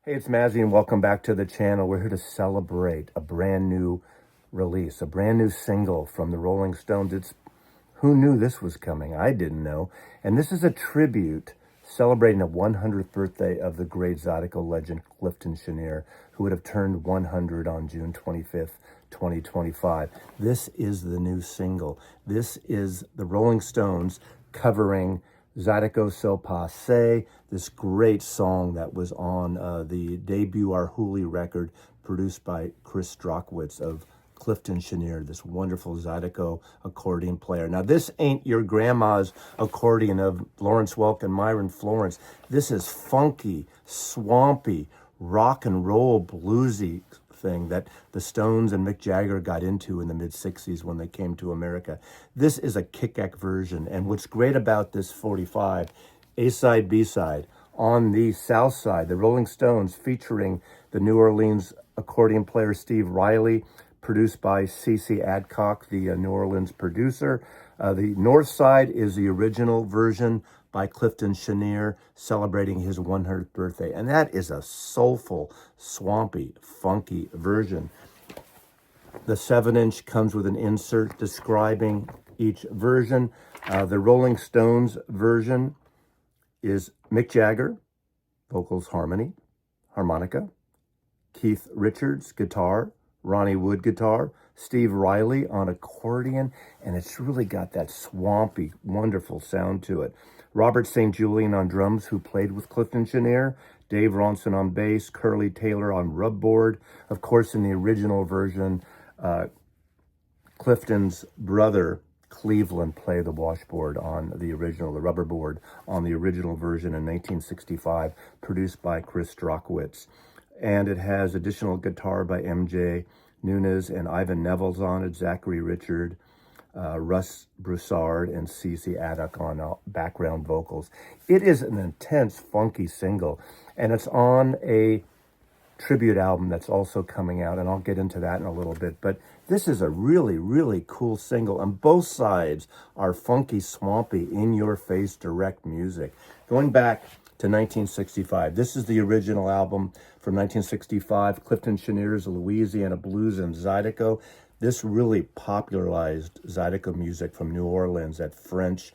Hey, it's Mazzy and welcome back to the channel. We're here to celebrate a brand new release, a brand new single from the Rolling Stones. Who knew this was coming? I didn't know. And this is a tribute celebrating the 100th birthday of the great Zydeco legend Clifton Chenier, who would have turned 100 on June 25th, 2025. This is the new single. This is the Rolling Stones covering Zydeco So Passe, this great song that was on the debut Arhoolie record produced by Chris Strockwitz of Clifton Chenier, this wonderful Zydeco accordion player. Now, this ain't your grandma's accordion of Lawrence Welk and Myron Florence. This is funky, swampy, rock and roll, bluesy thing that the Stones and Mick Jagger got into in the mid-60s when they came to America. This is a kick-ass version, and what's great about this 45, A-side, B-side, on the south side, the Rolling Stones featuring the New Orleans accordion player Steve Riley, produced by C.C. Adcock, the New Orleans producer. The north side is the original version by Clifton Chenier, celebrating his 100th birthday. And that is a soulful, swampy, funky version. The 7-inch comes with an insert describing each version. The Rolling Stones version is Mick Jagger, vocals, harmonica, Keith Richards, guitar, Ronnie Wood guitar, Steve Riley on accordion, and it's really got that swampy, wonderful sound to it. Robert St. Julian on drums, who played with Clifton Chenier, Dave Ronson on bass, Curly Taylor on rubboard. Of course, in the original version, Clifton's brother, Cleveland, played the washboard on the original, the rubber board on the original version in 1965, produced by Chris Strockwitz. And it has additional guitar by MJ Nunes and Ivan Neville's on it, Zachary Richard, Russ Broussard, and C.C. Adcock on background vocals. It is an intense, funky single, and it's on a tribute album that's also coming out, and I'll get into that in a little bit. But this is a really, really cool single, and both sides are funky, swampy, in-your-face, direct music. Going back to 1965. This is the original album from 1965, Clifton Chenier's Louisiana Blues and Zydeco. This really popularized Zydeco music from New Orleans, that French,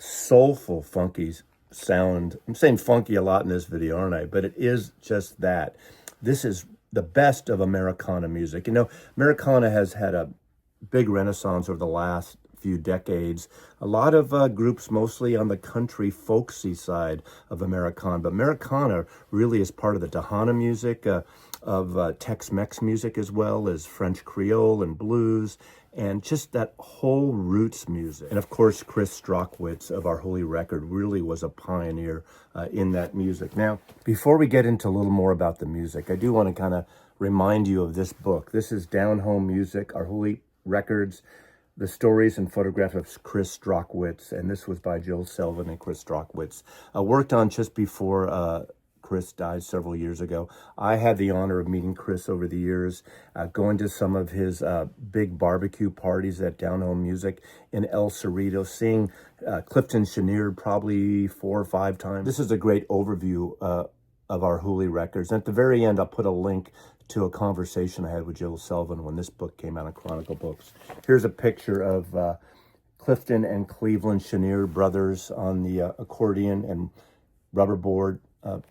soulful, funky sound. I'm saying funky a lot in this video, aren't I? But it is just that. This is the best of Americana music. You know, Americana has had a big renaissance over the last few decades. A lot of groups, mostly on the country folksy side of Americana, but Americana really is part of the Tejano music, of Tex-Mex music, as well as French Creole and blues, and just that whole roots music. And of course, Chris Strockwitz of Arhoolie Records really was a pioneer in that music. Now, before we get into a little more about the music, I do want to kind of remind you of this book. This is Down Home Music, Arhoolie Records, The Stories and Photographs of Chris Strockwitz, and this was by Joe Selvin and Chris Strockwitz. Worked on just before Chris died several years ago. I had the honor of meeting Chris over the years, going to some of his big barbecue parties at Down Home Music in El Cerrito, seeing Clifton Chenier probably 4 or 5 times. This is a great overview of Arhoolie Records. And at the very end, I'll put a link to a conversation I had with Joe Selvin when this book came out in Chronicle Books. Here's a picture of Clifton and Cleveland Chenier brothers on the accordion and rubberboard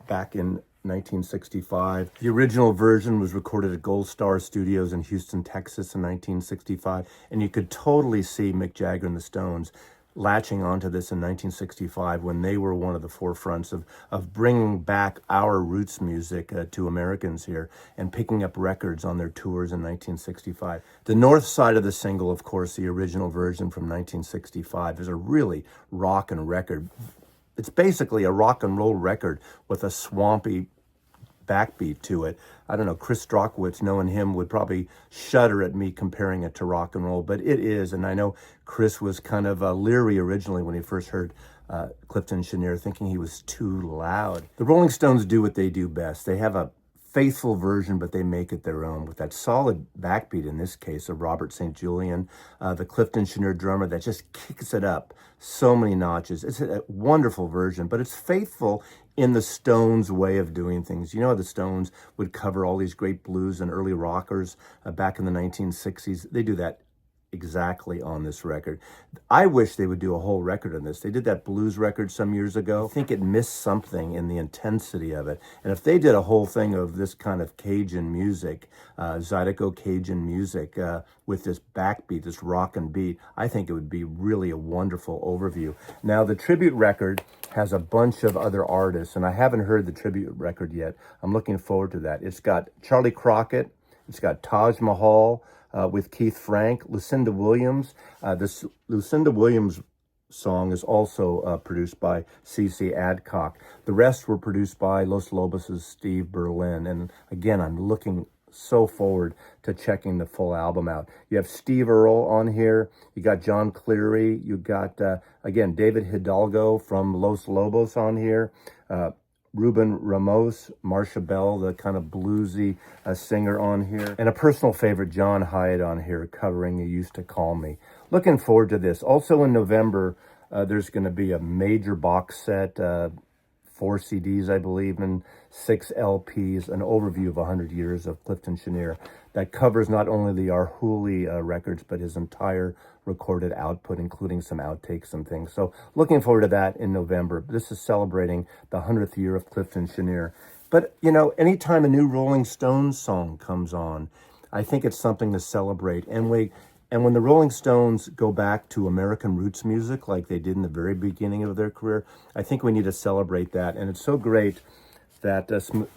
back in 1965. The original version was recorded at Gold Star Studios in Houston, Texas in 1965, and you could totally see Mick Jagger and the Stones latching onto this in 1965 when they were one of the forefronts of bringing back our roots music to Americans here and picking up records on their tours in 1965. The north side of the single, of course, the original version from 1965, is a really rockin' record. It's basically a rock and roll record with a swampy backbeat to it. I don't know, Chris Strockwitz, knowing him, would probably shudder at me comparing it to rock and roll, but it is. And I know Chris was kind of leery originally when he first heard Clifton Chenier, thinking he was too loud. The Rolling Stones do what they do best. They have a faithful version, but they make it their own with that solid backbeat, in this case, of Robert St. Julian, the Clifton Chenier drummer that just kicks it up so many notches. It's a wonderful version, but it's faithful in the Stones' way of doing things. You know, the Stones would cover all these great blues and early rockers back in the 1960s. They do that exactly on this record. I wish they would do a whole record on this. They did that blues record some years ago. I think it missed something in the intensity of it. And if they did a whole thing of this kind of Cajun music, Zydeco Cajun music, with this backbeat, this rock and beat, I think it would be really a wonderful overview. Now, the tribute record has a bunch of other artists, and I haven't heard the tribute record yet. I'm looking forward to that. It's got Charlie Crockett, it's got Taj Mahal, with Keith Frank, Lucinda Williams. This Lucinda Williams song is also produced by C.C. Adcock. The rest were produced by Los Lobos' Steve Berlin. And again, I'm looking so forward to checking the full album out. You have Steve Earle on here. You got John Cleary. You got, again, David Hidalgo from Los Lobos on here. Ruben Ramos, Marcia Bell, the kind of bluesy singer on here. And a personal favorite, John Hyatt on here, covering You Used to Call Me. Looking forward to this. Also in November, there's going to be a major box set, 4 CDs, I believe, and 6 LPs, an overview of 100 years of Clifton Chenier that covers not only the Arhoolie records, but his entire recorded output, including some outtakes and things. So looking forward to that in November. This is celebrating the 100th year of Clifton Chenier. But, you know, anytime a new Rolling Stones song comes on, I think it's something to celebrate. And when the Rolling Stones go back to American roots music, like they did in the very beginning of their career, I think we need to celebrate that. And it's so great that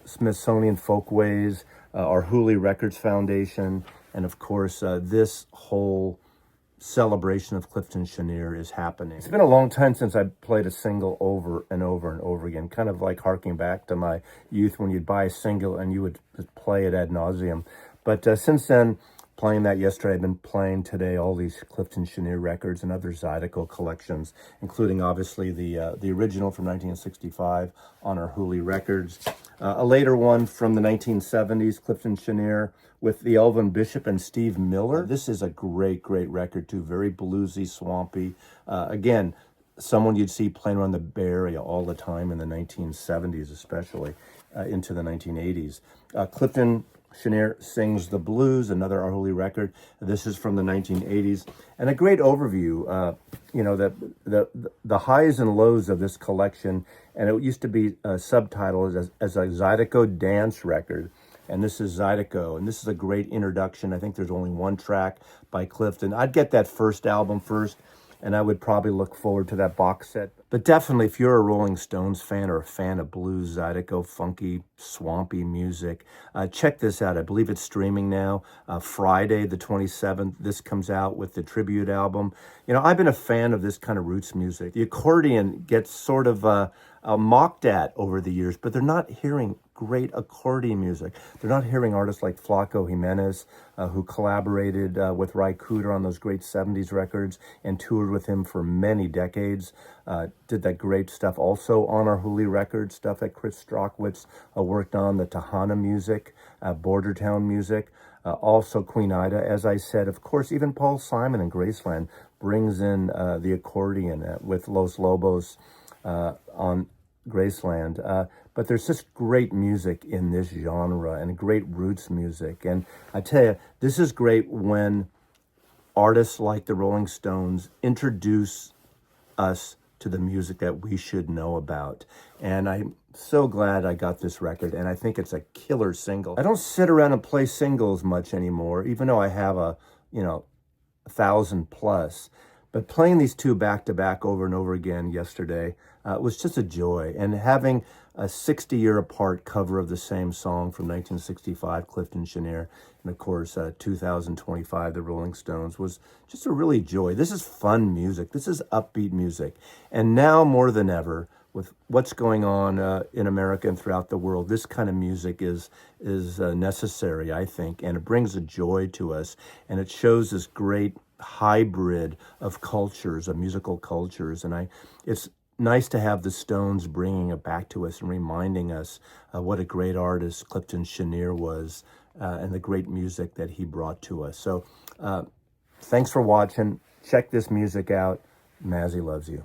Smithsonian Folkways, Arhoolie Records Foundation, and of course, this whole celebration of Clifton Chenier is happening. It's been a long time since I played a single over and over and over again, kind of like harking back to my youth when you'd buy a single and you would just play it ad nauseum. But since then, playing that yesterday, I've been playing today all these Clifton Chenier records and other Zydeco collections, including obviously the original from 1965 on Arhoolie Records, a later one from the 1970s, Clifton Chenier, with the Elvin Bishop and Steve Miller. This is a great, great record too, very bluesy, swampy. Again, someone you'd see playing around the Bay Area all the time in the 1970s, especially into the 1980s. Clifton Chenier Sings the Blues, another Arhoolie record. This is from the 1980s, and a great overview. You know, the highs and lows of this collection, and it used to be subtitled as a Zydeco dance record. And this is Zydeco, and this is a great introduction. I think there's only one track by Clifton. I'd get that first album first, and I would probably look forward to that box set. But definitely, if you're a Rolling Stones fan or a fan of blues, Zydeco, funky, swampy music, check this out. I believe it's streaming now. Friday, the 27th, this comes out with the tribute album. You know, I've been a fan of this kind of roots music. The accordion gets sort of mocked at over the years, but they're not hearing great accordion music. They're not hearing artists like Flaco Jimenez, who collaborated with Ry Cooder on those great 70s records and toured with him for many decades. Did that great stuff also on Arhoolie Records, stuff that Chris Strockwitz worked on, the Tahana music, Border Town music, also Queen Ida, as I said. Of course, even Paul Simon in Graceland brings in the accordion with Los Lobos on Graceland. But there's just great music in this genre and great roots music. And I tell you, this is great when artists like the Rolling Stones introduce us to the music that we should know about. And I'm so glad I got this record, and I think it's a killer single. I don't sit around and play singles much anymore, even though I have 1,000 plus. But playing these two back-to-back over and over again yesterday was just a joy. And having a 60-year-apart cover of the same song from 1965, Clifton Chenier, and of course 2025, the Rolling Stones, was just a really joy. This is fun music. This is upbeat music. And now more than ever, with what's going on in America and throughout the world, this kind of music is necessary, I think, and it brings a joy to us, and it shows this great hybrid of cultures, of musical cultures, and it's nice to have the Stones bringing it back to us and reminding us what a great artist Clifton Chenier was, and the great music that he brought to us. So thanks for watching. Check this music out. Mazzy loves you.